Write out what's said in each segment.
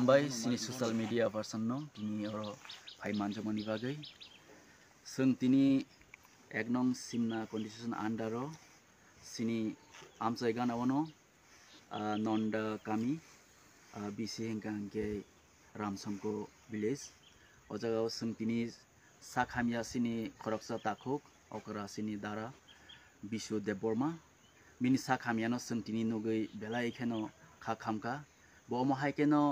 हामबाय सिनि social media person no तिनी और फाइ मानजमनि बागै जों तिनी एक नं सिमना कन्डिशन आन्डारो सिनि आमसाय गानावनो नन्दा कामी बिसि हेंके रामसंको विलेज ओ जगह जों तिनी साखामिया सिनि खरकसा ताखुक ओकरा सिनि दारा बिशु देबबर्मा बिनि साखामियानो जों तिनी नुगै बेला एखेनो खाखामका bo omahai no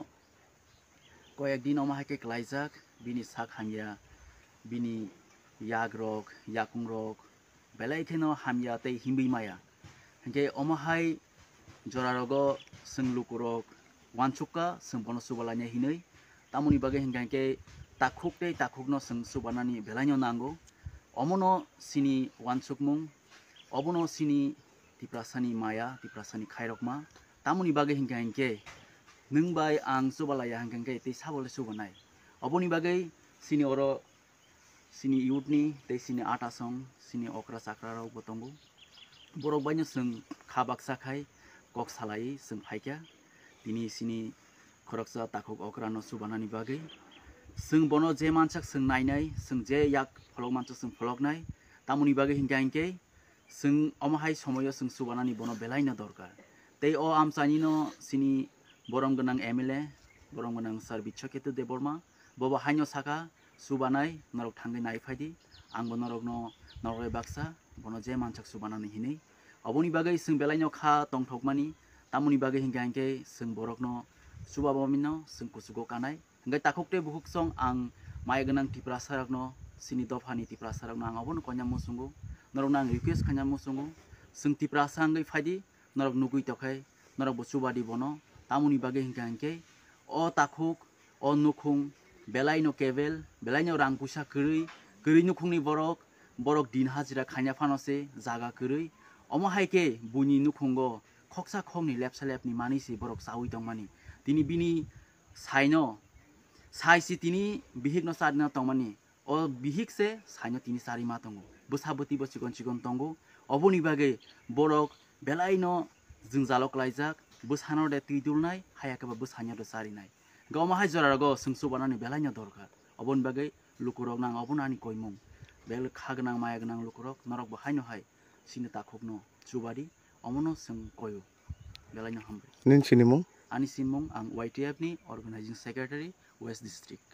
koyak din omahai ke klaijak bini sakhamya bini yagrok yakungrok belai kheno hamya tei himbi maya hingke omahai jorarogo sunglukurok wanchuka sungpono subalanya hinui tamoni bage hingke takhuk tei takhukno sung subanani belaino nango omono sini wanchukmung obono sini tiprasani maya tiprasani khairokma tamoni bage hingke nung bai ang subalaya hangkangke tei sabole subanai oboni bagai sini oro sini yutni tei sini atasong sini okra sakra rok botongo borok baino sung khabak sakai kok salai sung phaikya tini sini khoroksa takhok okra no subanani bagai sung bono je manchak sung nainai sung je yak pholok manchak sung pholoknai tamoni bagai hingkangke sung omahai somoyo sung subanani bono belaina dorkar tei o amsani no sini borong gonang MLA borong gonang Sir Bichoketu Deborma bobo haino saka subanai norok thangai nai phaidi angbo norok no noroi baksa bono je manchak subanani hinei oboni bagai sung belaino kha tongthokmani tamoni bagai hingke sung borok no subabamino sung kusugo kanai hingke takhokte buhuk song ang maya gonang tipra sarak no sini dofani tipra sarak no ang obono konya musungu norok nang request khanya musungu sung tipra sangai phaidi norok nugui tokai norok bo subadi bono tamoni bagai hingke o takhuk o nukhung belaino kevel belaino rangpusa kuri nukhungni borok din hajira khanya phanose jaga kuri omo haike buni nukhungo khoksa khongni lepsa lepni manisi borok sawi tongmani tini bini saino saisi tini bihikno sadna tongmani o bihikse saino tini sari ma tongo busabuti bosikon tongo oboni bagai borok belaino jungjalok laijak busano de tidulnai hayakaba busanya do sarinai goma hai jorago sungsu banani belaino dorkar obon bagai lukurok nang obonani koimung bel khagnang mayagnang lukurok norok bo haino hai sini takhokno subadi omono sung koyo belaino hambai nin sinimung ani sinmung ang YTF ni organizing secretary West District